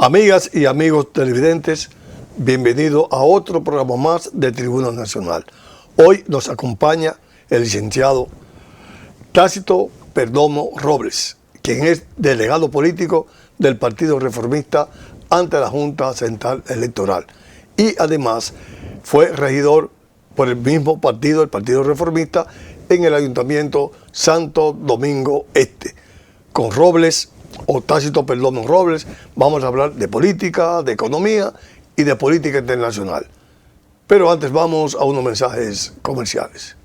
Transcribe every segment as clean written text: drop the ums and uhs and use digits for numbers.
Amigas y amigos televidentes, bienvenidos a otro programa más de Tribuna Nacional. Hoy nos acompaña el licenciado Tácito Perdomo Robles, quien es delegado político del Partido Reformista ante la Junta Central Electoral y además fue regidor por el mismo partido, el Partido Reformista, en el Ayuntamiento Santo Domingo Este. Con Robles, o Tácito Perdomo Robles, vamos a hablar de política, de economía y de política internacional. Pero antes vamos a unos mensajes comerciales.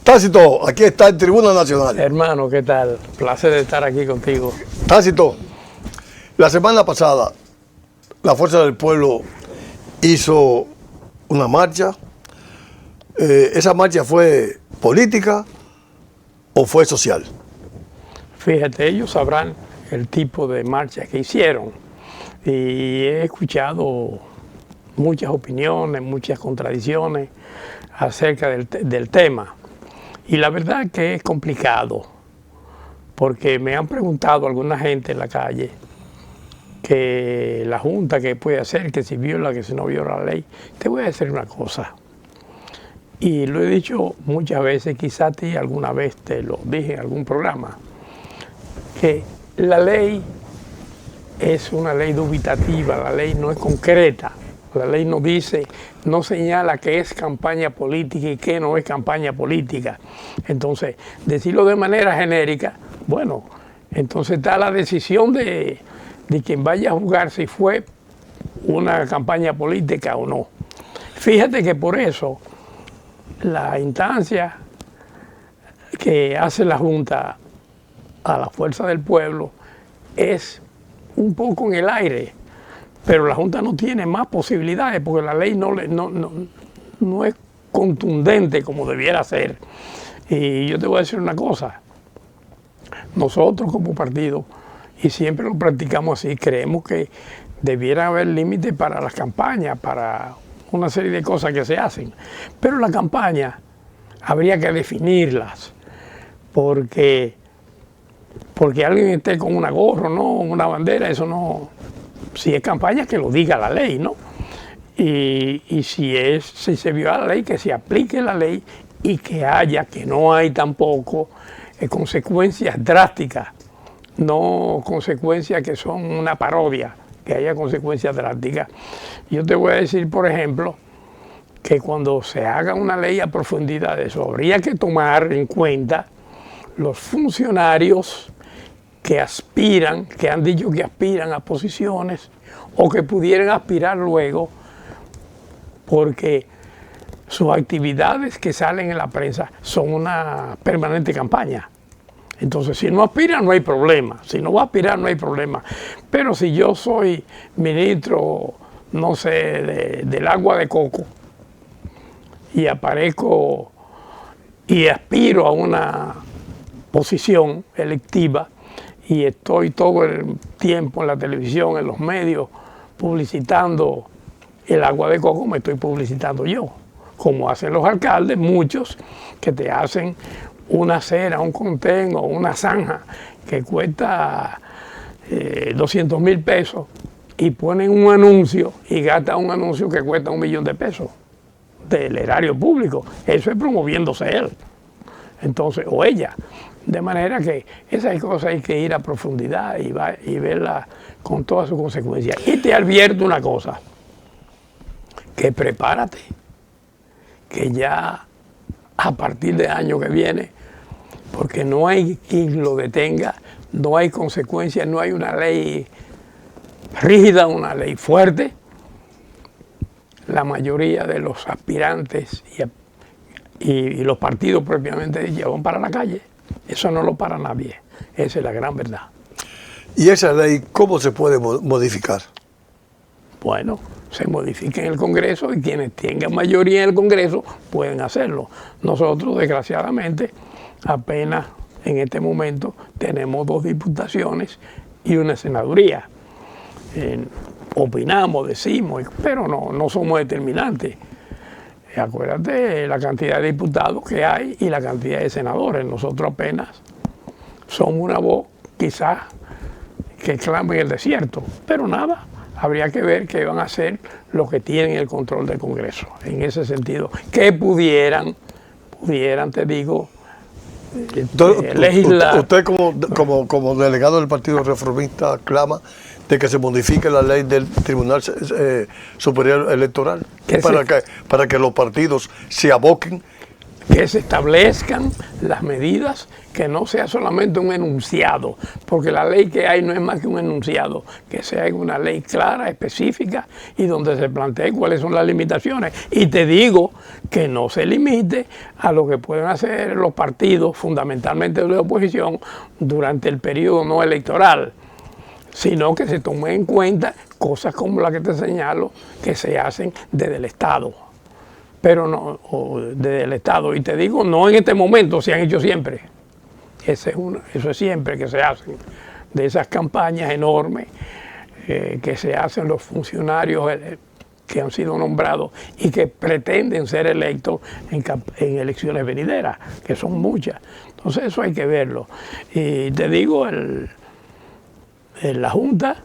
Tácito, aquí está en Tribuna Nacional. Hermano, ¿qué tal? Placer de estar aquí contigo. Tácito, la semana pasada la Fuerza del Pueblo hizo una marcha. ¿Esa marcha fue política o fue social? Fíjate, ellos sabrán el tipo de marcha que hicieron. Y he escuchado muchas opiniones, muchas contradicciones acerca del tema. Y la verdad que es complicado, porque me han preguntado alguna gente en la calle que la Junta que puede hacer, que si viola, que si no viola la ley. Te voy a decir una cosa, y lo he dicho muchas veces, quizá a ti alguna vez te lo dije en algún programa, que la ley es una ley dubitativa, la ley no es concreta. La ley no dice, no señala qué es campaña política y qué no es campaña política. Entonces, decirlo de manera genérica, bueno, entonces está la decisión de quien vaya a juzgar si fue una campaña política o no. Fíjate que por eso la instancia que hace la Junta a la Fuerza del Pueblo es un poco en el aire. Pero la Junta no tiene más posibilidades porque la ley no es contundente como debiera ser. Y yo te voy a decir una cosa, nosotros como partido, y siempre lo practicamos así, creemos que debiera haber límites para las campañas, para una serie de cosas que se hacen. Pero la campaña habría que definirlas, porque alguien esté con una gorra, ¿no? Una bandera, eso no... Si es campaña, que lo diga la ley, ¿no? Y si se viola la ley, que se aplique la ley y que no hay tampoco consecuencias drásticas, no consecuencias que son una parodia, que haya consecuencias drásticas. Yo te voy a decir, por ejemplo, que cuando se haga una ley a profundidad de eso, habría que tomar en cuenta los funcionarios que aspiran, que han dicho que aspiran a posiciones o que pudieran aspirar luego, porque sus actividades que salen en la prensa son una permanente campaña. Entonces, si no aspiran, no hay problema. Si no va a aspirar, no hay problema. Pero si yo soy ministro, no sé, del agua de coco y aparezco y aspiro a una posición electiva, y estoy todo el tiempo en la televisión, en los medios, publicitando el agua de coco, me estoy publicitando yo, como hacen los alcaldes, muchos, que te hacen una acera, un contén o una zanja que cuesta 200,000 pesos y ponen un anuncio y gastan un anuncio que cuesta 1 millón de pesos del erario público. Eso es promoviéndose él, entonces, o ella. De manera que esas cosas hay que ir a profundidad y verlas con todas sus consecuencias. Y te advierto una cosa, que prepárate, que ya a partir del año que viene, porque no hay quien lo detenga, no hay consecuencias, no hay una ley rígida, una ley fuerte, la mayoría de los aspirantes y los partidos propiamente dichos van para la calle. Eso no lo para nadie. Esa es la gran verdad. ¿Y esa ley cómo se puede modificar? Bueno, se modifica en el Congreso y quienes tengan mayoría en el Congreso pueden hacerlo. Nosotros, desgraciadamente, apenas en este momento tenemos 2 diputaciones y una senaduría. Opinamos, decimos, pero no somos determinantes. Acuérdate la cantidad de diputados que hay y la cantidad de senadores. Nosotros apenas somos una voz, quizás, que clama en el desierto, pero nada. Habría que ver qué van a hacer los que tienen el control del Congreso. En ese sentido, que pudieran, te digo, legislar. Usted como delegado del Partido Reformista clama de que se modifique la ley del Tribunal Superior Electoral para que los partidos se aboquen. Que se establezcan las medidas, que no sea solamente un enunciado, porque la ley que hay no es más que un enunciado, que sea una ley clara, específica y donde se plantee cuáles son las limitaciones. Y te digo que no se limite a lo que pueden hacer los partidos, fundamentalmente de la oposición, durante el periodo no electoral, sino que se tomen en cuenta cosas como las que te señalo que se hacen desde el Estado. Pero no desde el Estado. Y te digo, no en este momento, se han hecho siempre. Eso es siempre que se hacen. De esas campañas enormes que se hacen los funcionarios que han sido nombrados y que pretenden ser electos en elecciones venideras, que son muchas. Entonces eso hay que verlo. Y te digo, la Junta,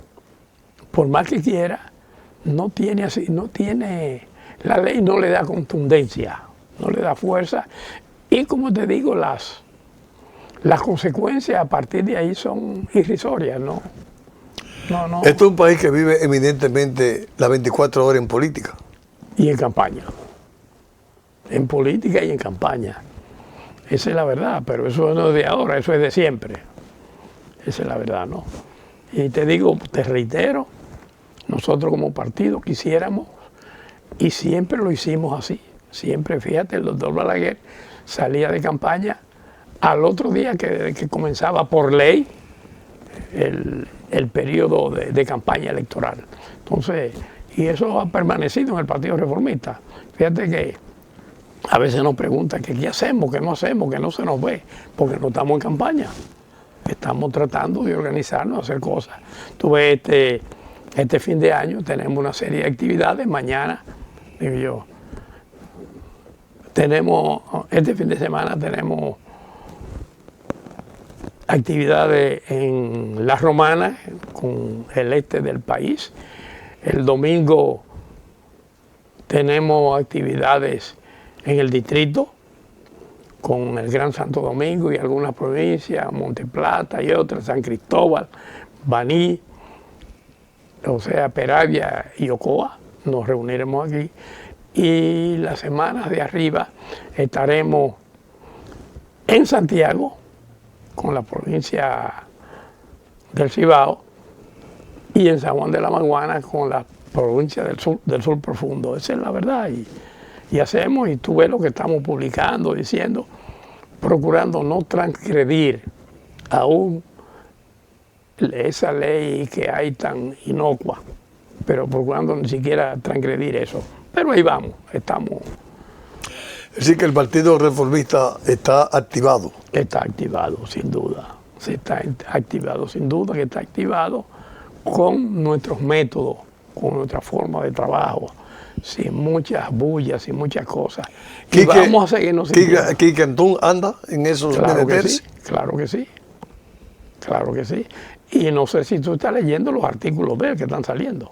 por más que quiera, no tiene la ley no le da contundencia, no le da fuerza. Y como te digo, las consecuencias a partir de ahí son irrisorias, ¿no? Esto es un país que vive eminentemente las 24 horas en política. Y en campaña. En política y en campaña. Esa es la verdad, pero eso no es de ahora, eso es de siempre. Esa es la verdad, ¿no? Y te digo, te reitero, nosotros como partido quisiéramos, y siempre lo hicimos así, siempre, fíjate, el doctor Balaguer salía de campaña al otro día que comenzaba por ley el periodo de campaña electoral. Entonces, y eso ha permanecido en el Partido Reformista. Fíjate que a veces nos preguntan que qué hacemos, que no hacemos, que no se nos ve, porque no estamos en campaña. Estamos tratando de organizarnos, hacer cosas. Tú ves, este fin de año tenemos una serie de actividades. Mañana, digo yo, este fin de semana tenemos actividades en La Romana, con el este del país. El domingo tenemos actividades en el distrito, con el Gran Santo Domingo y algunas provincias, Monte Plata y otras, San Cristóbal, Baní, o sea, Peravia y Ocoa. Nos reuniremos aquí. Y las semanas de arriba estaremos en Santiago, con la provincia del Cibao, y en San Juan de la Maguana con la provincia del sur profundo. Esa es la verdad. Y hacemos, y tú ves lo que estamos publicando, diciendo, procurando no transgredir aún esa ley que hay tan inocua, pero procurando ni siquiera transgredir eso. Pero ahí vamos, estamos. Es decir, que el Partido Reformista está activado. Está activado, sin duda. Está activado, sin duda que está activado con nuestros métodos, con nuestra forma de trabajo, sin muchas bullas, sin muchas cosas. Y vamos a seguirnos sintiendo. ¿Quique Antún anda en esos menesteres? Claro que sí, claro que sí. Y no sé si tú estás leyendo los artículos de él que están saliendo.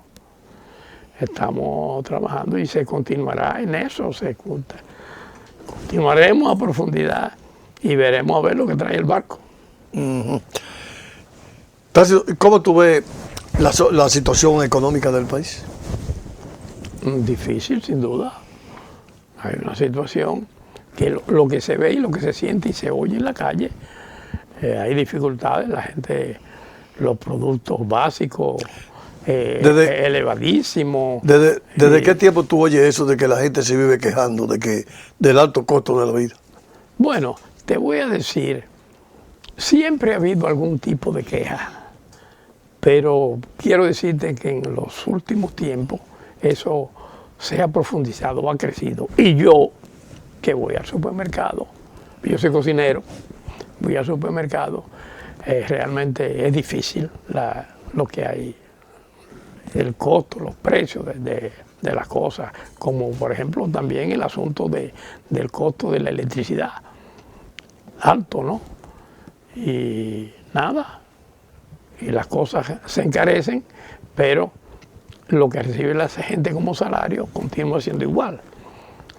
Estamos trabajando y se continuará en eso, continuaremos a profundidad y veremos a ver lo que trae el barco. ¿Cómo tú ves la situación económica del país? Difícil, sin duda. Hay una situación que lo que se ve y lo que se siente y se oye en la calle, hay dificultades, la gente, los productos básicos, elevadísimos. ¿Desde qué tiempo tú oyes eso de que la gente se vive quejando del alto costo de la vida? Bueno, te voy a decir, siempre ha habido algún tipo de queja, Pero quiero decirte que en los últimos tiempos eso se ha profundizado, ha crecido. Y yo, que voy al supermercado, yo soy cocinero, voy al supermercado, realmente es difícil lo que hay, el costo, los precios de las cosas, como por ejemplo también el asunto del costo de la electricidad, alto, ¿no? Y nada, y las cosas se encarecen, pero lo que recibe la gente como salario continúa siendo igual,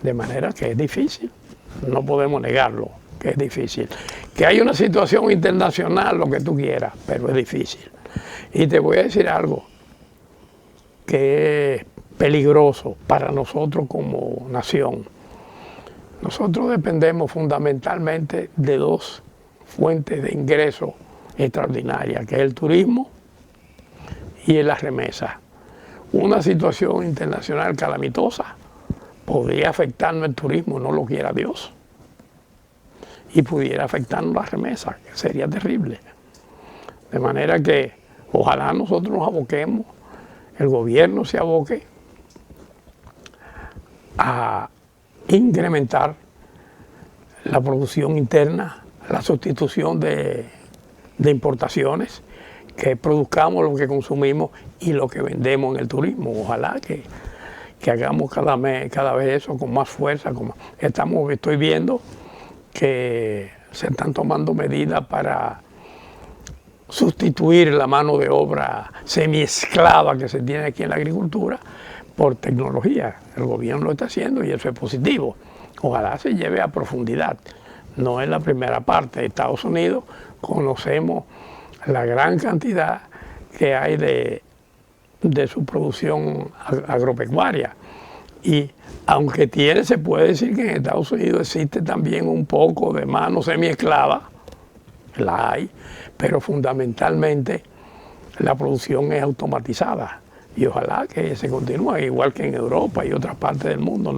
de manera que es difícil, no podemos negarlo, que es difícil. Que hay una situación internacional, lo que tú quieras, pero es difícil. Y te voy a decir algo que es peligroso para nosotros como nación. Nosotros dependemos fundamentalmente de dos fuentes de ingresos extraordinarias, que es el turismo y las remesas. Una situación internacional calamitosa podría afectarnos el turismo, no lo quiera Dios, y pudiera afectarnos las remesas, que sería terrible. De manera que ojalá nosotros nos aboquemos, el gobierno se aboque a incrementar la producción interna, la sustitución de importaciones, que produzcamos lo que consumimos y lo que vendemos en el turismo. Ojalá que hagamos cada vez eso con más fuerza. Estoy viendo que se están tomando medidas para sustituir la mano de obra semiesclava que se tiene aquí en la agricultura por tecnología. El gobierno lo está haciendo y eso es positivo. Ojalá se lleve a profundidad. No es la primera parte. De Estados Unidos conocemos la gran cantidad que hay de su producción agropecuaria. Y aunque se puede decir que en Estados Unidos existe también un poco de mano semiesclava, la hay, pero fundamentalmente la producción es automatizada. Y ojalá que se continúe, igual que en Europa y otras partes del mundo.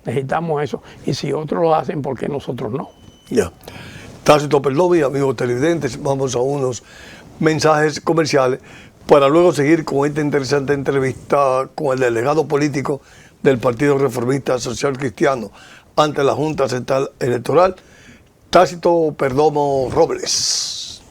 Necesitamos eso. Y si otros lo hacen, ¿por qué nosotros no? Ya. Tácito Perdomo, amigos televidentes, vamos a unos mensajes comerciales para luego seguir con esta interesante entrevista con el delegado político del Partido Reformista Social Cristiano ante la Junta Central Electoral, Tácito Perdomo Robles.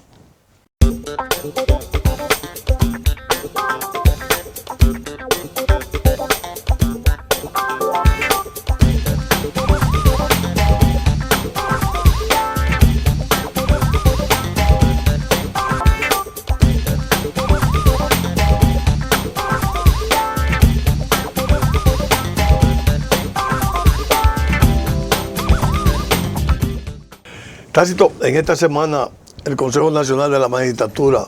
Tácito, en esta semana el Consejo Nacional de la Magistratura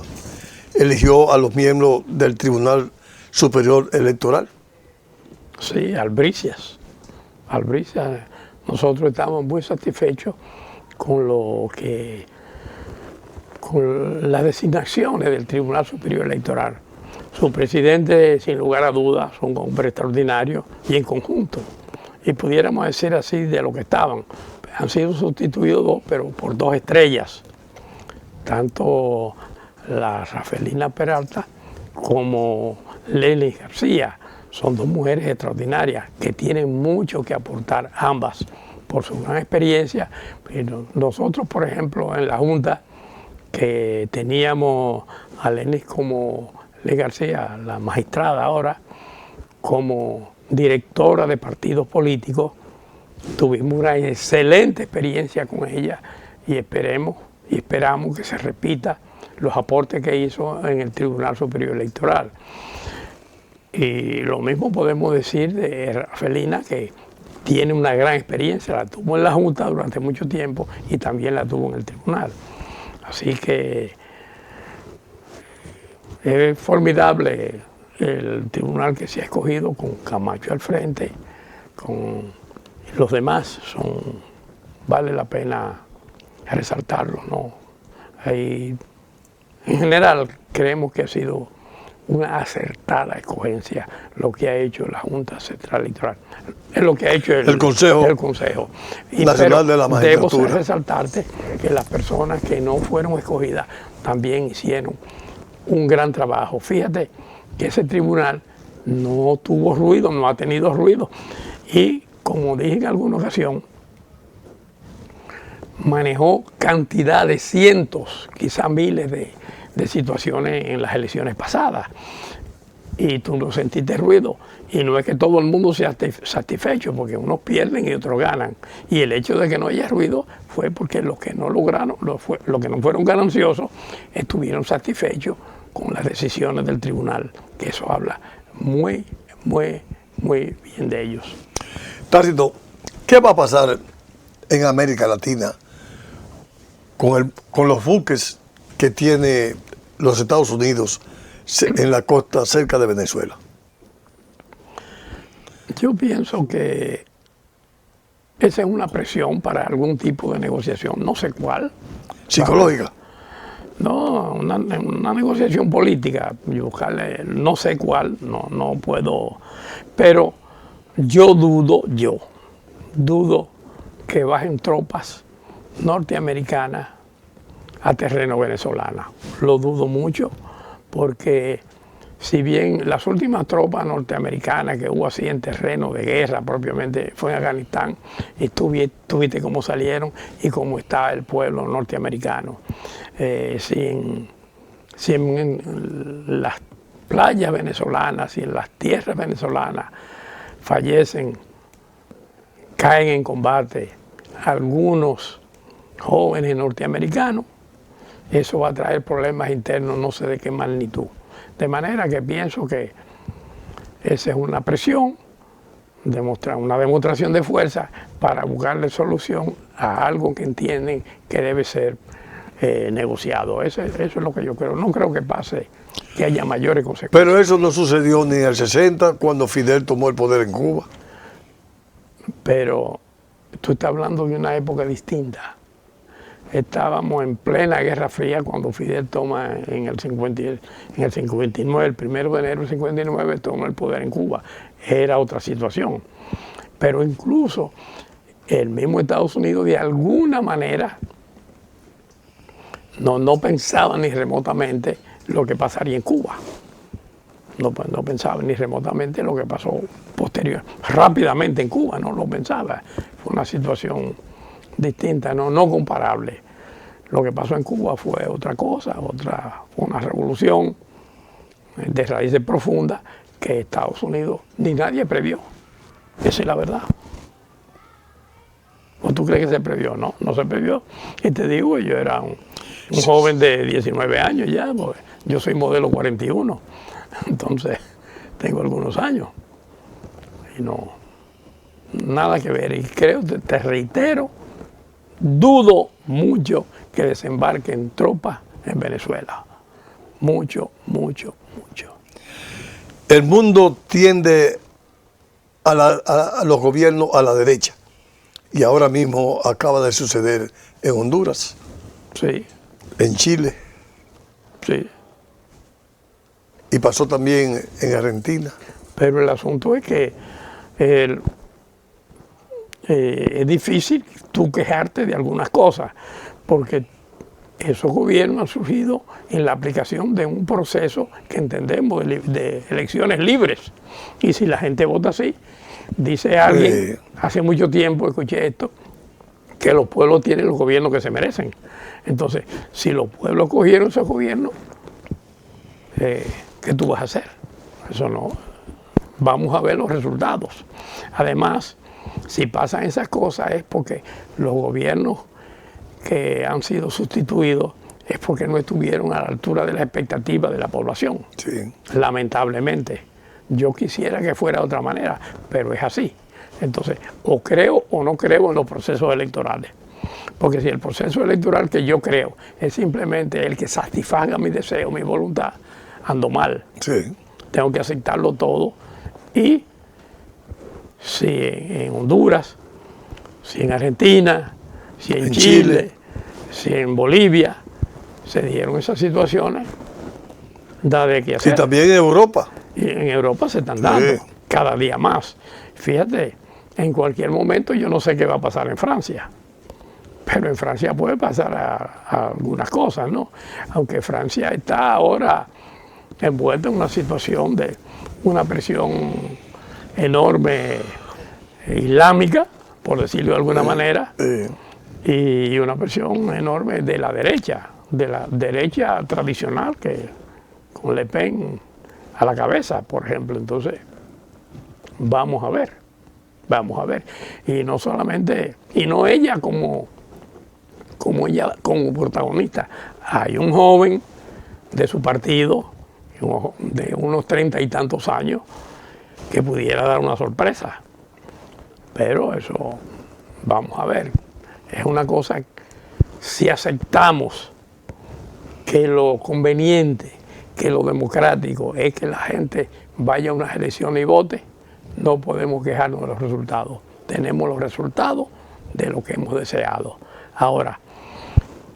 eligió a los miembros del Tribunal Superior Electoral. Sí, albricias. Nosotros estamos muy satisfechos con las designaciones del Tribunal Superior Electoral. Su presidente, sin lugar a dudas, es un hombre extraordinario y en conjunto. Y pudiéramos decir así de lo que estaban. Han sido sustituidos dos, pero por dos estrellas. Tanto la Rafelina Peralta como Lely García. Son dos mujeres extraordinarias que tienen mucho que aportar ambas por su gran experiencia. Pero nosotros, por ejemplo, en la Junta, que teníamos a Lely como Lely García, la magistrada ahora, como directora de partidos políticos, tuvimos una excelente experiencia con ella y esperamos que se repita los aportes que hizo en el Tribunal Superior Electoral. Y lo mismo podemos decir de Rafelina, que tiene una gran experiencia, la tuvo en la Junta durante mucho tiempo y también la tuvo en el Tribunal. Así que es formidable el tribunal que se ha escogido con Camacho al frente, con los demás vale la pena resaltarlo, ¿no? En general creemos que ha sido una acertada escogencia lo que ha hecho la Junta Central Electoral, es lo que ha hecho el Consejo Nacional de la Magistratura. Debo resaltarte que las personas que no fueron escogidas también hicieron un gran trabajo. Fíjate que ese tribunal no tuvo ruido, no ha tenido ruido. Y como dije en alguna ocasión, manejó cantidades, cientos, quizás miles de situaciones en las elecciones pasadas. Y tú no sentiste ruido. Y no es que todo el mundo sea satisfecho, porque unos pierden y otros ganan. Y el hecho de que no haya ruido fue porque los que no lograron, los que no fueron gananciosos, estuvieron satisfechos con las decisiones del tribunal, que eso habla muy, muy, muy bien de ellos. Tácito, ¿qué va a pasar en América Latina con los buques que tiene los Estados Unidos en la costa cerca de Venezuela? Yo pienso que esa es una presión para algún tipo de negociación, no sé cuál. ¿Psicológica? No, una negociación política, buscarle, no sé cuál, no puedo, pero yo dudo que bajen tropas norteamericanas a terreno venezolano. Lo dudo mucho, porque si bien las últimas tropas norteamericanas que hubo así en terreno de guerra propiamente fue en Afganistán, y tuviste cómo salieron y cómo está el pueblo norteamericano. Si en las playas venezolanas y en las tierras venezolanas fallecen, caen en combate algunos jóvenes norteamericanos, eso va a traer problemas internos no sé de qué magnitud. De manera que pienso que esa es una presión, una demostración de fuerza para buscarle solución a algo que entienden que debe ser negociado. Eso es lo que yo creo. No creo que pase, que haya mayores consecuencias. Pero eso no sucedió ni en el 60, cuando Fidel tomó el poder en Cuba. Pero tú estás hablando de una época distinta. Estábamos en plena Guerra Fría cuando Fidel toma en el 59, el 1 de enero del 59, toma el poder en Cuba. Era otra situación. Pero incluso el mismo Estados Unidos, de alguna manera, no pensaba ni remotamente lo que pasaría en Cuba. No pensaba ni remotamente lo que pasó rápidamente en Cuba, no lo pensaba. Fue una situación distinta, no comparable. Lo que pasó en Cuba fue otra cosa, fue una revolución de raíces profundas que Estados Unidos ni nadie previó. Esa es la verdad. ¿O tú crees que se previó? No se previó. Y te digo, yo era un joven de 19 años ya, porque yo soy modelo 41, entonces tengo algunos años. Y nada que ver. Y creo, te reitero, dudo mucho que desembarquen tropas en Venezuela. Mucho. El mundo tiende a los gobiernos a la derecha. Y ahora mismo acaba de suceder en Honduras. Sí. En Chile. Sí. Y pasó también en Argentina. Pero el asunto es que es difícil tú quejarte de algunas cosas, porque esos gobiernos han surgido en la aplicación de un proceso que entendemos de elecciones libres. Y si la gente vota así, dice alguien, hace mucho tiempo escuché esto, que los pueblos tienen los gobiernos que se merecen. Entonces, si los pueblos cogieron esos gobiernos, ¿qué tú vas a hacer? Eso no. Vamos a ver los resultados. Además, si pasan esas cosas es porque los gobiernos que han sido sustituidos es porque no estuvieron a la altura de las expectativas de la población. Sí. Lamentablemente. Yo quisiera que fuera de otra manera, pero es así. Entonces, o creo o no creo en los procesos electorales. Porque si el proceso electoral que yo creo es simplemente el que satisfaga mi deseo, mi voluntad, ando mal. Sí. Tengo que aceptarlo todo. Y si en Honduras, si en Argentina, si en Chile, si en Bolivia se dieron esas situaciones, da de qué hacer. Y también en Europa. Y en Europa se están dando cada día más. Fíjate, en cualquier momento yo no sé qué va a pasar en Francia. Pero en Francia puede pasar a algunas cosas, ¿no? Aunque Francia está ahora envuelta en una situación de una presión enorme islámica, por decirlo de alguna manera, y una presión enorme de la derecha tradicional, que con Le Pen a la cabeza, por ejemplo. Entonces, vamos a ver. Y no solamente, y no ella como protagonista. Hay un joven de su partido, de unos 30 y tantos años, que pudiera dar una sorpresa. Pero eso, vamos a ver. Es una cosa, si aceptamos que lo conveniente, que lo democrático es que la gente vaya a unas elecciones y vote, no podemos quejarnos de los resultados. Tenemos los resultados de lo que hemos deseado. Ahora,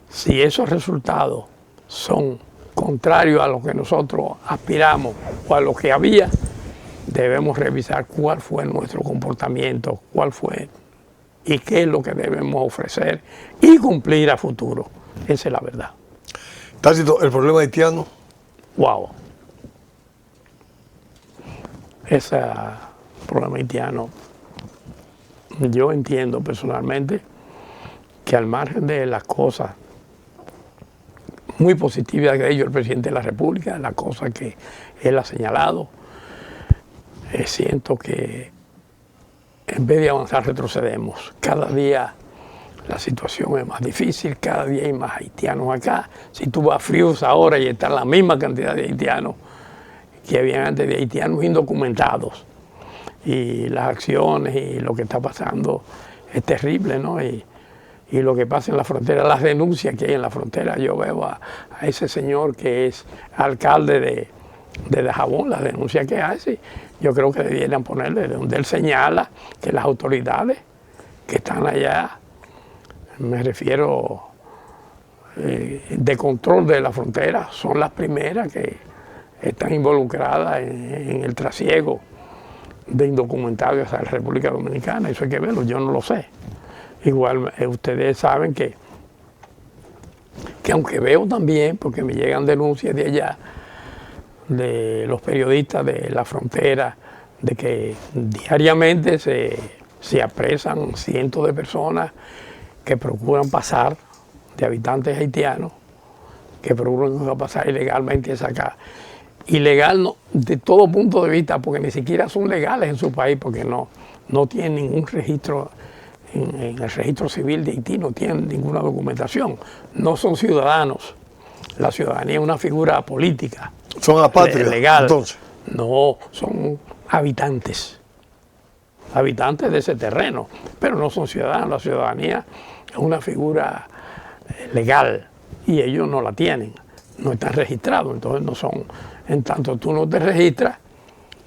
si esos resultados son contrarios a lo que nosotros aspiramos o a lo que había, debemos revisar cuál fue nuestro comportamiento, cuál fue y qué es lo que debemos ofrecer y cumplir a futuro. Esa es la verdad. Tácito, el problema haitiano. Wow. Ese problema haitiano, yo entiendo personalmente que al margen de las cosas muy positivas que ha dicho el presidente de la República, las cosas que él ha señalado, siento que en vez de avanzar retrocedemos. Cada día la situación es más difícil, cada día hay más haitianos acá. Si tú vas a Frius ahora y está la misma cantidad de haitianos que habían antes, de haitianos indocumentados. Y las acciones y lo que está pasando es terrible, ¿no? Y lo que pasa en la frontera, las denuncias que hay en la frontera. Yo veo a ese señor que es alcalde de Dajabón, las denuncias que hace. Yo creo que debieran ponerle donde él señala que las autoridades que están allá, me refiero de control de la frontera, son las primeras que están involucradas en el trasiego de indocumentados hacia la República Dominicana. Eso hay que verlo, yo no lo sé. Igual ustedes saben que aunque veo también, porque me llegan denuncias de allá, de los periodistas de la frontera, de que diariamente se apresan cientos de personas que procuran pasar, de habitantes haitianos, que procuran pasar ilegalmente hacia acá. Ilegal no, de todo punto de vista, porque ni siquiera son legales en su país, porque no tienen ningún registro, en el registro civil de Haití no tienen ninguna documentación. No son ciudadanos. La ciudadanía es una figura política. ¿Son apátridas, legal. Entonces? No, son habitantes de ese terreno, pero no son ciudadanos. La ciudadanía es una figura legal y ellos no la tienen, no están registrados, entonces no son. En tanto tú no te registras,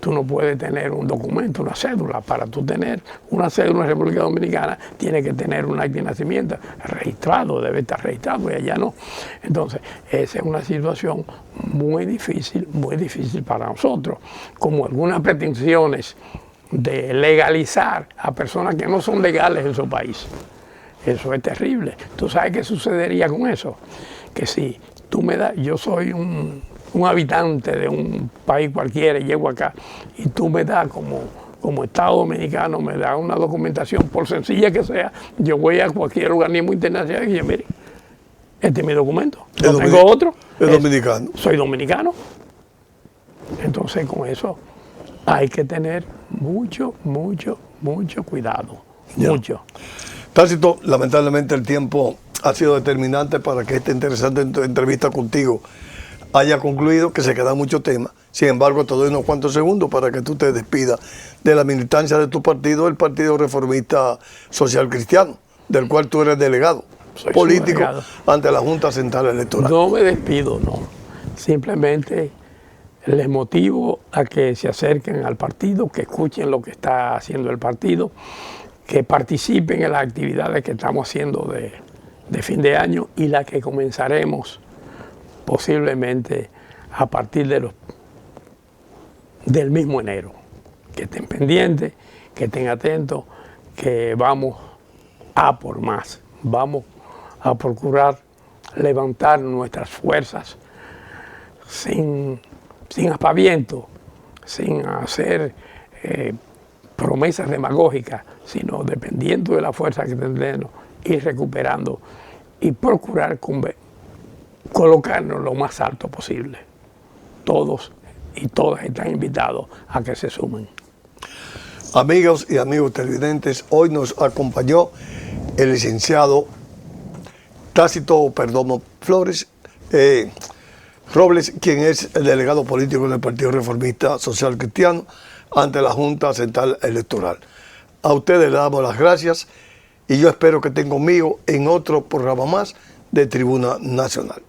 tú no puedes tener un documento, una cédula. Para tú tener una cédula en la República Dominicana, tienes que tener un acta de nacimiento registrado, debe estar registrado, y allá no. Entonces, esa es una situación muy difícil para nosotros. Como algunas pretensiones de legalizar a personas que no son legales en su país. Eso es terrible. ¿Tú sabes qué sucedería con eso? Que si tú me das, yo soy un habitante de un país cualquiera y llego acá y tú me das como Estado Dominicano, me das una documentación, por sencilla que sea, yo voy a cualquier organismo internacional y yo, mire, este es mi documento, no tengo otro. Es dominicano. Soy dominicano. Entonces con eso hay que tener mucho cuidado. Ya. Mucho. Tácito, lamentablemente el tiempo ha sido determinante para que esta interesante entrevista contigo haya concluido, que se queda mucho tema. Sin embargo, te doy unos cuantos segundos para que tú te despidas de la militancia de tu partido, el Partido Reformista Social Cristiano, del cual tú eres delegado político ante la Junta Central Electoral. No me despido, no. Simplemente les motivo a que se acerquen al partido, que escuchen lo que está haciendo el partido, que participen en las actividades que estamos haciendo de fin de año y las que comenzaremos posiblemente a partir del mismo enero. Que estén pendientes, que estén atentos, que vamos a por más, vamos a procurar levantar nuestras fuerzas sin aspaviento, sin hacer promesas demagógicas, sino dependiendo de la fuerza que tendremos, ir recuperando y procurar colocarnos lo más alto posible. Todos y todas están invitados a que se sumen. Amigas y amigos televidentes, hoy nos acompañó el licenciado Tácito Perdomo Robles, quien es el delegado político del Partido Reformista Social Cristiano ante la Junta Central Electoral. A ustedes le damos las gracias y yo espero que estén conmigo en otro programa más de Tribuna Nacional.